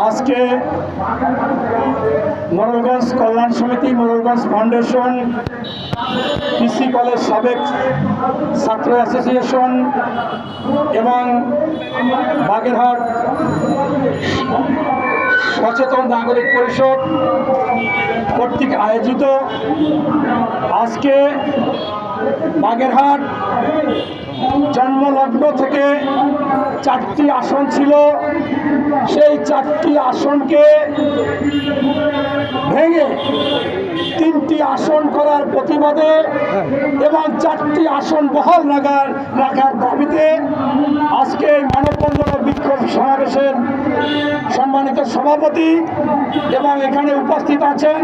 আজকে মোড়লগঞ্জ কল্যাণ সমিতি, মোড়লগঞ্জ ফাউন্ডেশন, পিসি কলেজ সাবেক ছাত্র অ্যাসোসিয়েশন এবং বাগেরহাট সচেতন নাগরিক পরিষদ কর্তৃক আয়োজিত আজকে বাগেরহাট জন্মলগ্ন থেকে 4টি আসন ছিল, সেই 4টি আসনকে ভেঙে 3টি আসন করার প্রতিবাদে এবং 4টি আসন বহাল রাখার দাবিতে আজকে মানববন্ধন ও বিক্ষোভ সমাবেশের সম্মানিত সভাপতি এবং এখানে উপস্থিত আছেন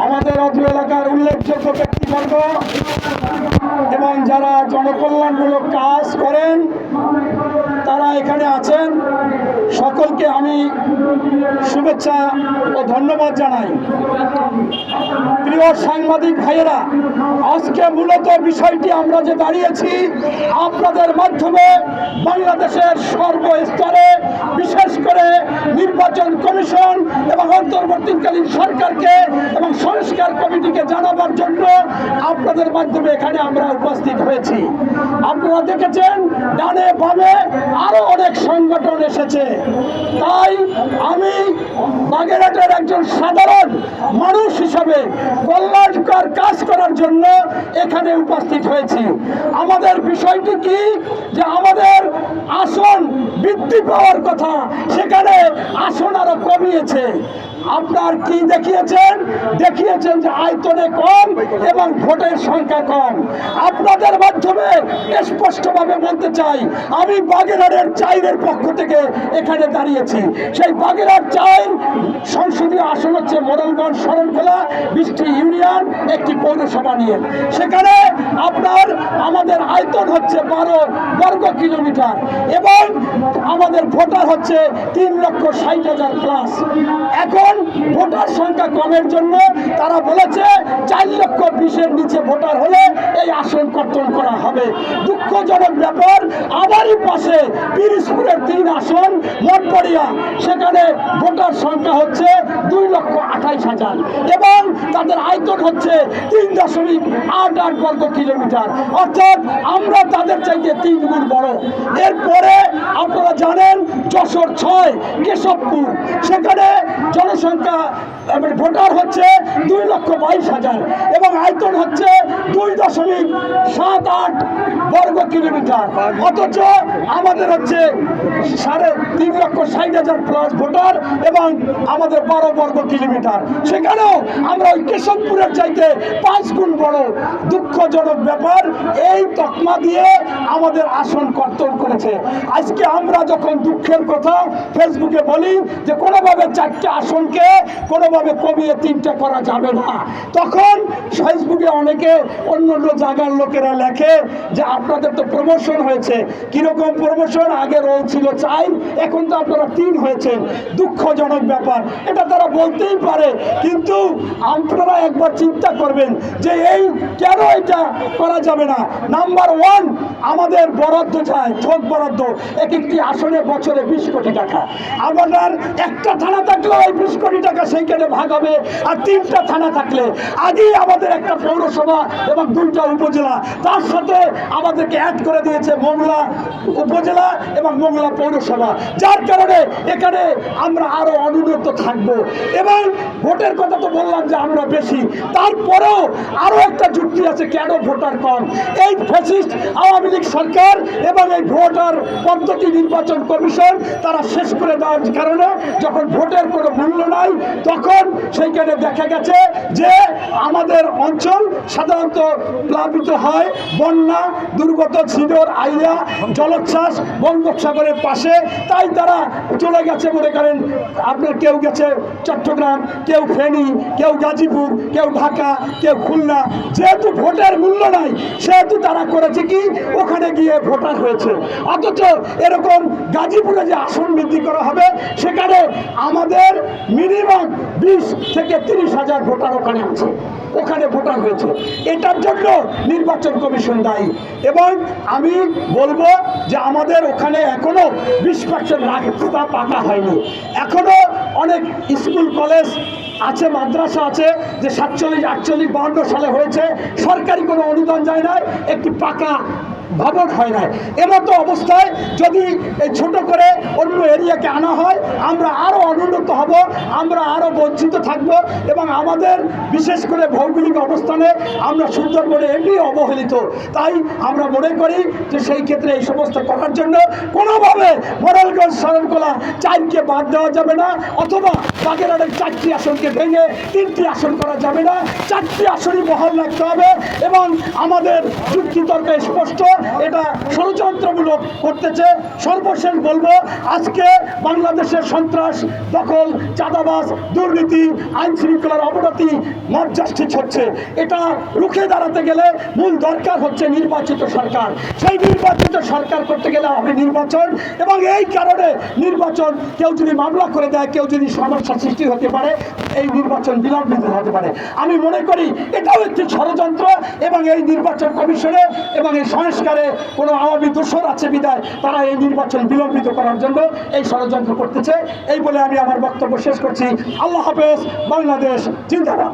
আমাদের অত্র এলাকার উল্লেখযোগ্য ব্যক্তিবর্গ এবং যারা জনকল্যাণমূলক কাজ করেন তারা এখানে আছেন। সকলকে আমি শুভেচ্ছা ও ধন্যবাদ জানাই। প্রিয় সাংবাদিক ভাইয়েরা, আজকে মূলত বিষয়টি আমরা যে দাঁড়িয়েছি আপনাদের মাধ্যমে বাংলাদেশের সর্বস্তরে, বিশেষ করে নির্বাচন কমিশন এবং অন্তর্বর্তীকালীন সরকারকে এবং সংস্কার কমিটিকে জানাবার জন্য আপনাদের মাধ্যমে এখানে আমরা উপস্থিত হয়েছি। আপনারা দেখেছেন ডানে বামে আরো অনেক সংগঠন এসেছে। তাই আমি বাগেরহাটের একজন সাধারণ মানুষ হিসাবে কল্যাণকর কাজ করার জন্য এখানে উপস্থিত হয়েছি। আমাদের বিষয়টি কি, যে আমাদের আসন বৃদ্ধি পাওয়ার কথা, সেখানে আসন আরো কমিয়েছে। আপনার কি দেখিয়েছেন যে আয়তনে কম এবং ভোটের সংখ্যা কম। আপনাদের মাধ্যমে স্পষ্টভাবে বলতে চাই, আমি বাগেরহাটের 4-এর পক্ষ থেকে এখানে দাঁড়িয়েছি। সেই বাগেরহাট 4 সংসদীয় আসন হচ্ছে মোড়লগঞ্জ শরণখোলা 20টি ইউনিয়ন, একটি পৌরসভা নিয়ে। সেখানে আমাদের আয়তন হচ্ছে 12 বর্গ কিলোমিটার এবং আমাদের ভোটার হচ্ছে 3,60,000 প্লাস। এখন ভোটার সংখ্যা কমের জন্য তারা বলেছে 4,20,000-এর নিচে ভোটার হলে এই আসন কর্তন করা হবে। দুঃখজনক ব্যাপার, আমারই পাশে পিরিজপুরের 3 আসন মঠবাড়িয়া, সেখানে ভোটার সংখ্যা হচ্ছে 2,28,000 এবং তাদের আয়তন হচ্ছে 3.88 বর্গ কিলোমিটার, অর্থাৎ আমরা তাদের চাইতে 3 গুণ বড়। এরপরে আপনারা জানেন যশোর 6 কেশবপুর, সেখানে জনসংখ্যা ভোটার হচ্ছে 2,22,000 এবং আয়তন হচ্ছে 2.78 বর্গ কিলোমিটার, অথচ আমাদের হচ্ছে 3,60,000 প্লাস ভোটার এবং আমাদের 12 বর্গ কিলোমিটার। সেখানেও আমরা ওই কেশবপুরের চাইতে 5 গুণ বড়। দুঃখজনক ব্যাপার, এই তকমা দিয়ে আমাদের আসন কর্তন করেছে। আজকে আমরা যখন দুঃখের কথা ফেসবুকে বলি যে কোনোভাবে 4টে আসনকে কোনোভাবে কমিয়ে 3টে করা যাবে না, তখন ফেসবুকে অনেকে অন্য জায়গার লোকেরা লেখে যে আপনাদের তো প্রমোশন হয়েছে। কিরকম প্রমোশন? আগে রোল ছিল 4, এখন তো আপনারা 3 হয়েছেন। দুঃখজনক ব্যাপার, এটা তারা বলতেই পারে, কিন্তু আপনারা একবার চিন্তা করবেন যে এই কেন এটা করা যাবে না। নাম্বার 1, আমাদের বরাদ্দ চায়, থোক বরাদ্দ, একটি আসনে বছরে 20 কোটি টাকা। আমাদের একটা থানা থাকলে ওই 20 কোটি টাকা সেইখানে ভাগ হবে, আর 3টা থানা থাকলে আগেই আমাদের একটা পৌরসভা এবং 2টা উপজেলা, তার সাথে আমাদেরকে অ্যাড করে দিয়েছে মোংলা উপজেলা এবং মোংলা পৌরসভা, যার কারণে এখানে আমরা আরো অনুন্নত থাকবো। এবং ভোটের কথা তো বললাম যে আমরা বেশি, তারপরেও আরো একটা যুক্তি আছে কেন ভোটার কম। এই ফ্যাসিস্ট আওয়ামী লীগ সরকার এবং এই ভোটার পদ্ধতি নির্বাচন কমিশন তারা শেষ করে দেওয়ার কারণে যখন ভোটের কোনো মূল্য নাই, তখন সেইখানে দেখা গেছে যে আমাদের অঞ্চল সাধারণত প্লাবিত হয়, বন্যা দুর্গত ছিদর আইয়া জলোচ্ছ্বাস বঙ্গোপসাগরের পাশে, তাই তারা চলে গেছে। মনে করেন আপনার কেউ গেছে চট্টগ্রাম, কেউ ফেনী, কেউ গাজীপুর, কেউ ঢাকা, কেউ খুলনা। যেহেতু ভোটের মূল্য নাই সেহেতু তারা করেছে কি, ওখানে গিয়ে ভোটার হয়েছে। অথচ এরকম গাজীপুরে যে আসন বৃদ্ধি করা হবে, সেখানে আমাদের মিনিমাম 20 থেকে 30,000 ভোটার ওখানে আছে, ওখানে ভোটার হয়েছে। এটার জন্য নির্বাচন কমিশন দায়ী। এবং আমি বলবো যে আমাদের ওখানে এখনো 20% রাস্তা পাকা হয়নি। এখনো অনেক স্কুল কলেজ আছে, মাদ্রাসা আছে যে 47, 48, 52 সালে হয়েছে, সরকারি কোনো অনুদান যায় না, একটি পাকা ভবন হয় না। এমতো অবস্থায় যদি এই ছোট করে অন্য এরিয়াকে আনা হয়, আমরা আরও অনুন্নত হব, আমরা আরও বঞ্চিত থাকব। এবং আমাদের বিশেষ করে ভৌগোলিক অবস্থানে আমরা সুন্দরবনে এমনি অবহেলিত। তাই আমরা মনে করি যে সেই ক্ষেত্রে এই সমস্ত করার জন্য কোনোভাবে মোরেলগঞ্জ শরণখোলা 4কে বাদ দেওয়া যাবে না, অথবা বাগেরহাটের 4টি আসনকে ভেঙে 3টি আসন করা যাবে না, 4টি আসনই বহাল রাখতে হবে। এবং আমাদের যুক্তিতর্ক স্পষ্ট, এটা ষড়যন্ত্রমূলক করতেছে। সর্বশেষ বলবো, আজকে বাংলাদেশের সন্ত্রাস, দখল, চাঁদাবাজ, দুর্নীতি, আইন শৃঙ্খলার অবনতি, মব জাস্টিস হচ্ছে। এটা রুখে দাঁড়াতে গেলে মূল দরকার হচ্ছে নির্বাচিত সরকার। সেই নির্বাচিত সরকার করতে গেলে হবে নির্বাচন। এবং এই কারণে নির্বাচন কেউ যদি মামলা করে দেয়, কেউ যদি সমস্যা সৃষ্টি হতে পারে, এই নির্বাচন বিলম্বিত হতে পারে। আমি মনে করি এটাও একটি ষড়যন্ত্র। এবং এই নির্বাচন কমিশনে এবং এই সংস্কারে কোনো আওয়ামী দোসর আছে বিদায় তারা এই নির্বাচন বিলম্বিত করার জন্য এই ষড়যন্ত্র করতেছে। এই বলে আমি আমার বক্তব্য শেষ করছি। আল্লাহ হাফেজ। বাংলাদেশ জিন্দাবাদ।